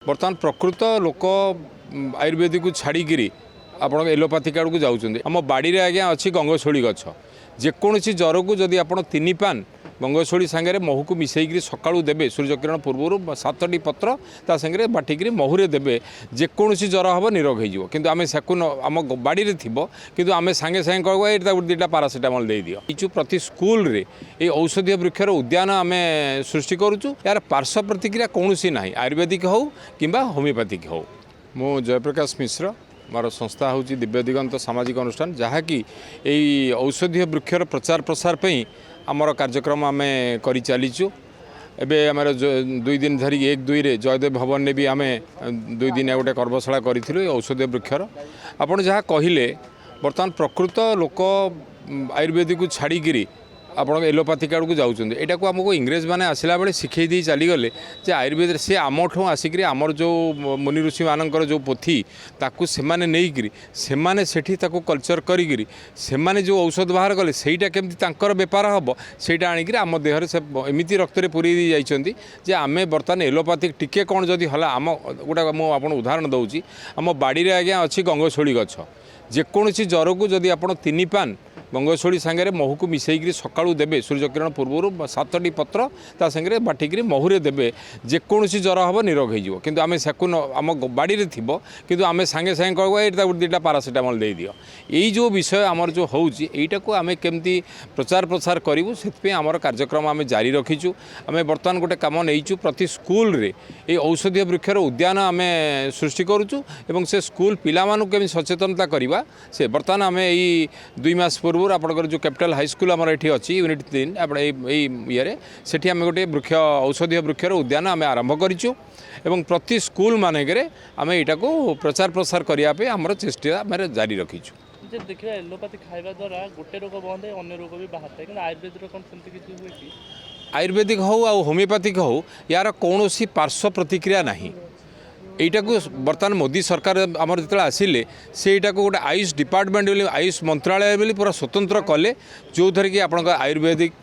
बर्तमान प्रकृत लोक आयुर्वेदिक को छाड़ी आप एलोपैथिक आड़ को जाऊँच आम बाड़ी में आज्ञा अच्छी गंगशोली गछ जेकोसी ज्वर को जदि आप 3 पान गंगशोली सांगे महू को मिसेक सकाळू देबे सूर्यकिरण पूर्व 7टी पत्र ता संगे बाटिक महूरे देबे जेकोसी ज्वर हम निरोग हो किंतु आम आम बाड़ी में थी किंतु आम सांगे सांगे कहूँ 2टा पारासीटामल दे दियो इचु प्रति स्कूल रे ये औषधीय वृक्षर उद्यान आम सृष्टि करुचु यार पार्श्व प्रतिक्रिया कौन ना आयुर्वेदिक हो कि होमियोपैथिक हो। मु जयप्रकाश मिश्र मोर संस्था हूँ दिव्य दिगंत सामाजिक अनुष्ठान जहाँकि यही औषधीय वृक्षर प्रचार प्रसार पर आमर कार्यक्रम आम कर चलीचु एवं आम 2 दिन धरी 1-2 रे जयदेव भवन ने भी आम 2 दिन गोटे कर्मशाला करूँ औषधीय वृक्षर आपड़ जहाँ कहले बर्तमान प्रकृत लोक आयुर्वेदिक को छाड़ी आप एलोपैथिक आड़ को जाऊँच यहाँ को आमको इंग्रेज मैंने आसला बेले शिखे दी चलीगले जे आयुर्वेद से आम ठूँ आसिक आमर जो मुनि ऋषि मानकर जो पोथी ताकू सेमाने नहीं सेमाने सेठी ताकू कल्चर करी सेमाने जो औषध बाहर कले सेटा केमती तांकर बेपार हम सेटा आनिक आम देहरे से एमती रक्त पूरी जाइछन्ती जे आमे बर्तमान एलोपैथिक टिके कौन जदि हला आम गोटा मुझे आपन उदाहरण दूची आम बाड़ी में आज्ञा अच्छी गंगशोली गछ जेकोसी ज्वर को जदि आप 3 पान गंगशोली सांगे महू को मिसेक सकाळू देबे सूर्यकिरण पूर्व 7टी पत्र ता संगे बाटिक महूरे देबे जेकोसी ज्वर हम निरोग हो किंतु आम आम बाड़ी में थी किंतु आम सांगे सांगे कहूँ 2टा पारासीटामल दे दियो यही जो विषय आमर जो होटा को आम केमती प्रचार प्रसार करूँ से आमर कार्यक्रम आम जारी रखीचु आम बर्तमान गोटे कम नहींचु प्रति स्कूल रे ये औषधीय वृक्षर उद्यान आम सृष्टि करुचु एवं से स्कूल पिलामानु केमती सचेतनता करवा से बर्तमान आम यही 2 मास पूर्व आपंकर जो कैपिटल हाईस्कल आम ये अच्छी यूनिट 3 आप ये सेठी आम गोटे वृक्ष औषधीय वृक्षर उद्यान आम आरंभ करूँ एवं प्रति स्कूल मानकरे आम यहाँ को प्रचार प्रसार करने आमर चेष्टा आम जारी रखीचु। देखिए एलोपैथी खाଇବା द्वारा गोटे रोग बंद है अन्य रोग भी बाहर है आयुर्वेद कौन सेमती किसी हुए कि आयुर्वेदिक हो आ होमियोपैथिक हो यार कौन पार्श्व प्रतिक्रिया नहीं यहीटा को बर्तमान मोदी सरकार आमर जो आसिले से यहाँ को गोटे आयुष डिपार्टमेंट आयुष मंत्रालय बोली पूरा स्वतंत्र कले जो थर कि आप आयुर्वेदिक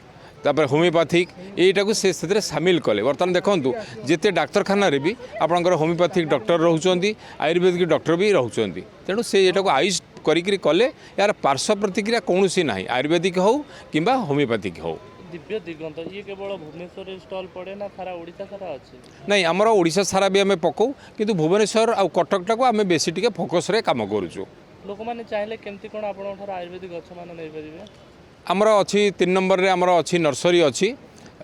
तापर होमियोपैथिक यहीटा को से सामिल कले बर्तमान देखूँ जिते डाक्तरखाना भी आपंकर होमियोपैथिक डॉक्टर रोचे आयुर्वेदिक डॉक्टर भी रोचे तेणु से यहाँ को आयुष करी कले यार पार्श्व प्रतिक्रिया कौन ना आयुर्वेदिक हो कि होमियोपैथिक हो। दिव्य दिगंत ये केवल भुवनेश्वर स्टॉल पड़े ना सारा ओडिशा सारा अच्छे नहीं आमर ओडिशा सारा भी आम पकाऊ किंतु भुवनेश्वर आ कटकटा को आम बेसी टिके फोकस रे काम करूँ लोक मैंने चाहिए केमती कौन आप आयुर्वेदिक गछ मान नहीं पारे आमर अच्छी 3 नंबर रे आमर अच्छी नर्सरी अच्छी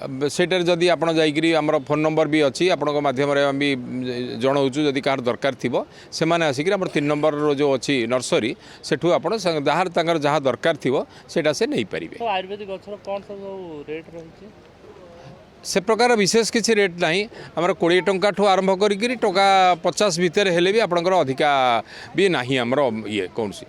सेटर जदि आप जाइकरी आमर फोन नंबर भी अच्छी आपण माध्यम भी जनाऊँ जदि कार दरकार थी से मैंने आसिक 3 नंबर जो अच्छी नर्सरी सेठू आप जहाँ दरकार थी सेटा से नहीं पारे। तो आयुर्वेदिक गछर कौन सब रेट रही से प्रकार विशेष किसी रेट ना आमर 20 टंका ठू आरंभ करी टंका 50 भितर हेले भी आपंकर अधिका भी ना आमर ये कौन सी